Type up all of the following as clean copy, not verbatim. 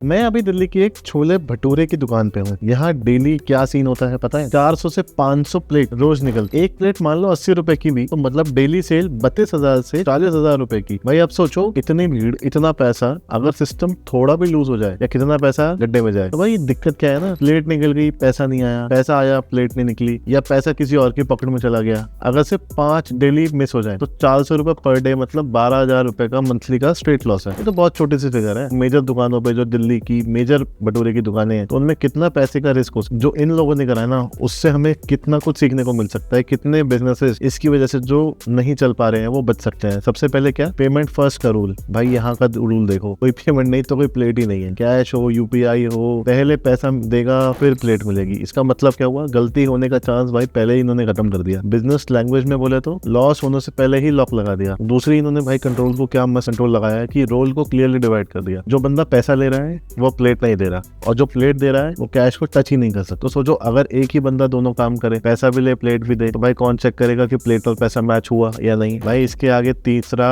मैं अभी दिल्ली की एक छोले भटूरे की दुकान पे हूँ। यहाँ डेली क्या सीन होता है पता है? 400 से 500 प्लेट रोज निकलती। एक प्लेट मान लो 80 रुपए की भी, तो मतलब डेली सेल 32,000 से 40,000 रुपए की। भाई अब सोचो, इतनी भीड़, इतना पैसा, अगर सिस्टम थोड़ा भी लूज हो जाए या कितना पैसा गड्ढे में जाए, तो भाई दिक्कत क्या है ना, प्लेट निकल गई, पैसा नहीं आया, पैसा आया प्लेट नहीं निकली, या पैसा किसी और की पकड़ में चला गया। अगर सिर्फ 5 डेली मिस हो जाए तो 400 रुपए पर डे, मतलब 12,000 रुपए का मंथली का स्ट्रेट लॉस है। ये तो बहुत छोटी सी फिगर है। मेजर दुकानों पे, जो दिल्ली की मेजर भटूरे की दुकानें हैं, तो उनमें कितना पैसे का रिस्क हो, जो इन लोगों ने करा है ना, उससे हमें कितना कुछ सीखने को मिल सकता है। कितने बिजनेसेस इसकी वजह से जो नहीं चल पा रहे हैं वो बच सकते हैं। सबसे पहले क्या, पेमेंट फर्स्ट का रूल। भाई यहाँ का रूल देखो, कोई पेमेंट नहीं तो कोई प्लेट ही नहीं है। कैश हो, यूपीआई हो, पहले पैसा देगा फिर प्लेट मिलेगी। इसका मतलब क्या हुआ, गलती होने का चांस भाई पहले ही इन्होंने खत्म कर दिया। बिजनेस लैंग्वेज में बोले तो लॉस होने से पहले ही लॉक लगा दिया। दूसरी, इन्होंने भाई कंट्रोल को क्या मस्त कंट्रोल लगाया है कि रोल को क्लियरली डिवाइड कर दिया। जो बंदा पैसा ले रहा है वो प्लेट नहीं दे रहा, और जो प्लेट दे रहा है वो कैश को टच ही नहीं कर सकता। तो सोचो, अगर एक ही बंदा दोनों काम करे, पैसा भी ले प्लेट भी दे, तो भाई कौन चेक करेगा कि प्लेट और पैसा मैच हुआ या नहीं। भाई इसके आगे तीसरा,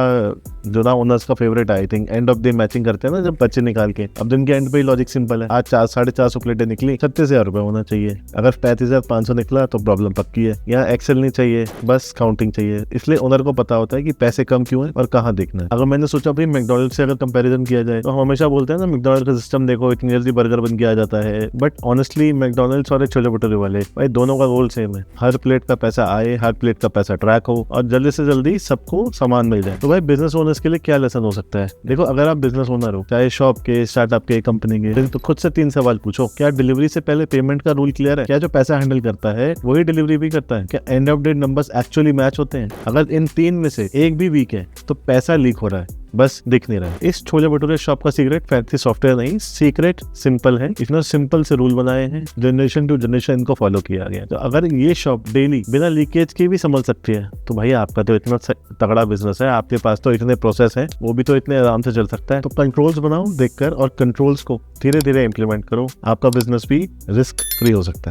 जो ना ओनर्स का favourite, I think end of the matching करते हैं ना, जब बच्चे निकाल के। अब दिन के एंड पे लॉजिक सिंपल है। आज 400-450 प्लेटें निकली, 36,000 रुपए होना चाहिए। अगर 35,500 निकला तो प्रॉब्लम पक्की है। यहाँ एक्सेल नहीं चाहिए, बस काउंटिंग चाहिए। इसलिए ओनर को पता होता है कि पैसे कम क्यों है और कहाँ देखना है। अगर मैंने सोचा भाई मैकडॉनल्ड से अगर कंपैरिजन किया जाए, तो हम हमेशा बोलते हैं ना, मैकडॉनल्ड का सिस्टम देखो, इतनी जल्दी बर्गर बन के आ जाता है। बट ऑनेस्टली मैकडॉनल्ड्स और छोले भटूरे वाले, भाई दोनों का रोल सेम है। हर प्लेट का पैसा आए, हर प्लेट का पैसा ट्रैक हो, और जल्दी से जल्दी सबको सामान मिल जाए। तो भाई बिजनेस ओनर्स के लिए क्या लेसन हो सकता है? देखो, अगर आप बिजनेस ओनर हो, चाहे शॉप के, स्टार्टअप के, कंपनी के, तो खुद से 3 सवाल पूछो। क्या डिलीवरी से पहले पेमेंट का रूल क्लियर है? क्या जो पैसा हैंडल करता है वही डिलीवरी भी करता है? क्या end of date numbers actually match होते हैं? अगर इन 3 में से एक भी वीक है तो पैसा लीक हो रहा है, बस दिख नहीं रहा है। इस छोले भटूरे शॉप का सीक्रेट फैंसी सॉफ्टवेयर नहीं, सीक्रेट सिंपल है। इतना सिंपल से रूल बनाए हैं, जनरेशन टू जनरेशन इनको फॉलो किया गया। तो अगर ये शॉप डेली बिना लीकेज के भी संभल सकती है, तो भाई आपका तो इतना तगड़ा बिजनेस है, आपके पास तो इतने प्रोसेस है, वो भी तो इतने आराम से चल सकता है। तो कंट्रोल्स बनाओ देखकर, और कंट्रोल्स को धीरे धीरे इंप्लीमेंट करो। आपका बिजनेस भी रिस्क फ्री हो सकता है।